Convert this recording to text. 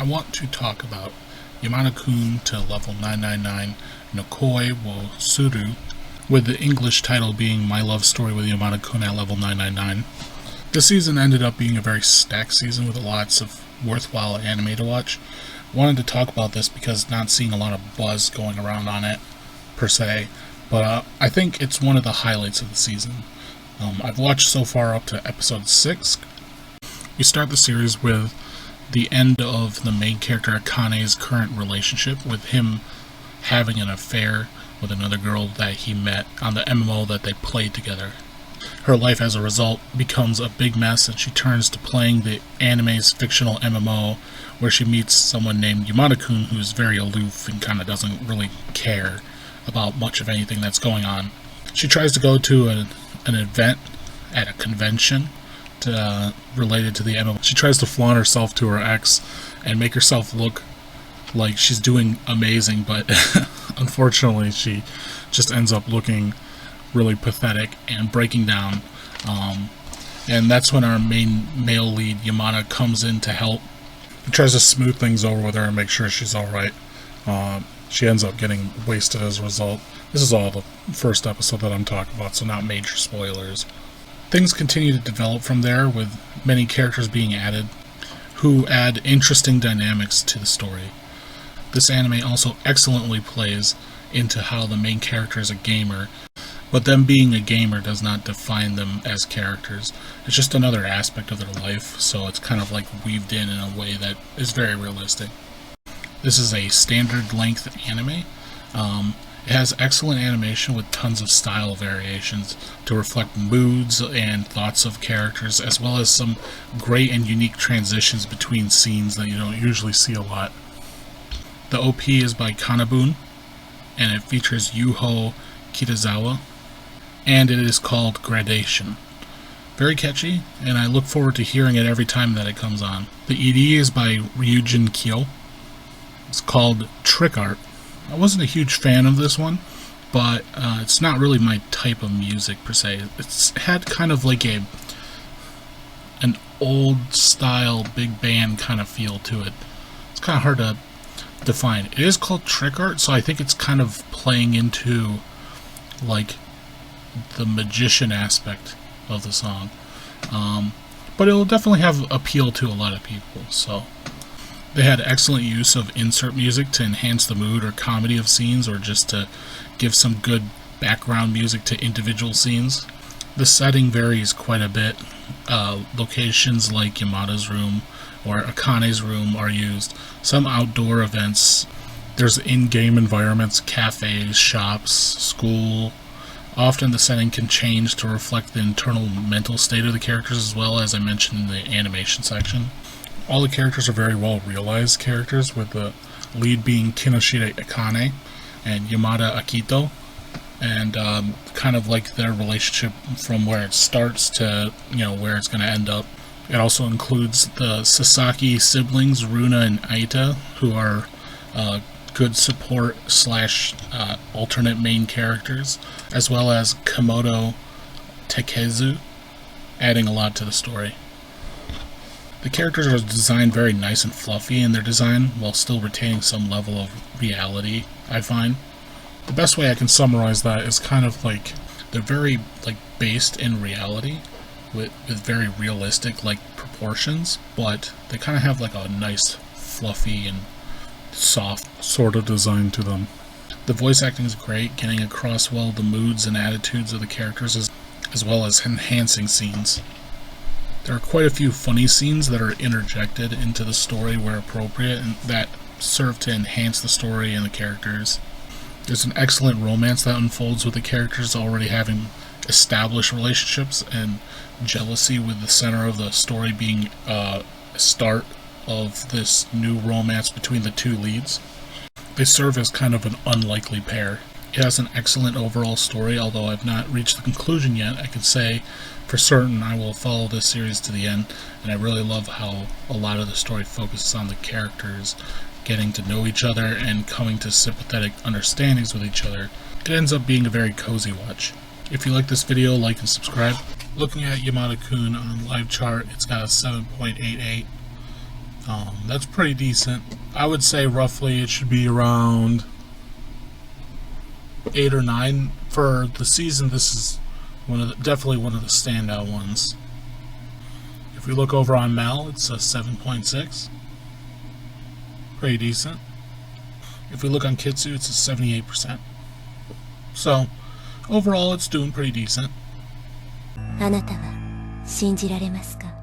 I want to talk about Yamada kun to level 999 Nokoi wo Suru, with the English title being My Love Story with Yamada kun at level 999. This season ended up being a very stacked season with lots of worthwhile anime to watch. Wanted to talk about this because not seeing a lot of buzz going around on it per se, but I think it's one of the highlights of the season. I've watched so far up to episode 6. We start the series with the end of the main character Akane's current relationship, with him having an affair with another girl that he met on the MMO that they played together. Her life as a result becomes a big mess, and she turns to playing the anime's fictional MMO, where she meets someone named Yamada kun, who's very aloof and kind of doesn't really care about much of anything that's going on. She tries to go to an event at a convention related to the MMO. She tries to flaunt herself to her ex and make herself look like she's doing amazing, but unfortunately she just ends up looking really pathetic and breaking down. And that's when our main male lead, Yamada, comes in to help. He tries to smooth things over with her and make sure she's alright. She ends up getting wasted as a result. This is all the first episode that I'm talking about, so not major spoilers. Things continue to develop from there, with many characters being added who add interesting dynamics to the story. This anime also excellently plays into how the main character is a gamer, but them being a gamer does not define them as characters. It's just another aspect of their life, so it's kind of like weaved in a way that is very realistic. This is a standard length anime. It has excellent animation with tons of style variations to reflect moods and thoughts of characters, as well as some great and unique transitions between scenes that you don't usually see a lot. The OP is by Kanabun, and it features Yuho Kitazawa, and it is called Gradation. Very catchy, and I look forward to hearing it every time that it comes on. The ED is by Ryujin Kyo. It's called Trick Art. I wasn't a huge fan of this one, but it's not really my type of music per se. It's had kind of like an old style big band kind of feel to it. It's kind of hard to define. It is called Trick Art, so I think it's kind of playing into like the magician aspect of the song. But it'll definitely have appeal to a lot of people, so. They had excellent use of insert music to enhance the mood or comedy of scenes, or just to give some good background music to individual scenes. The setting varies quite a bit. Locations like Yamada's room or Akane's room are used. Some outdoor events. There's in-game environments, cafes, shops, school. Often the setting can change to reflect the internal mental state of the characters, as well as I mentioned in the animation section. All the characters are very well realized characters, with the lead being Kinoshita Akane and Yamada Akito, and kind of like their relationship from where it starts to where it's going to end up. It also includes the Sasaki siblings, Runa and Aita, who are good support / alternate main characters, as well as Komodo Takezu, adding a lot to the story. The characters are designed very nice and fluffy in their design, while still retaining some level of reality, I find. The best way I can summarize that is kind of like they're very based in reality, with very realistic proportions, but they kind of have a nice fluffy and soft sort of design to them. The voice acting is great, getting across well the moods and attitudes of the characters, as well as enhancing scenes. There are quite a few funny scenes that are interjected into the story where appropriate, and that serve to enhance the story and the characters. There's an excellent romance that unfolds with the characters already having established relationships, and jealousy with the center of the story being a start of this new romance between the two leads. They serve as kind of an unlikely pair. It has an excellent overall story, although I've not reached the conclusion yet. I could say for certain I will follow this series to the end, and I really love how a lot of the story focuses on the characters getting to know each other and coming to sympathetic understandings with each other. It ends up being a very cozy watch. If you like this video, like and subscribe. Looking at Yamada kun on live chart, it's got a 7.88 That's pretty decent. I would say roughly it should be around 8 or 9 for the season. This is definitely one of the standout ones. If we look over on Mel, it's a 7.6. Pretty decent. If we look on Kitsu, it's a 78%. So, overall, it's doing pretty decent. あなたは信じられますか?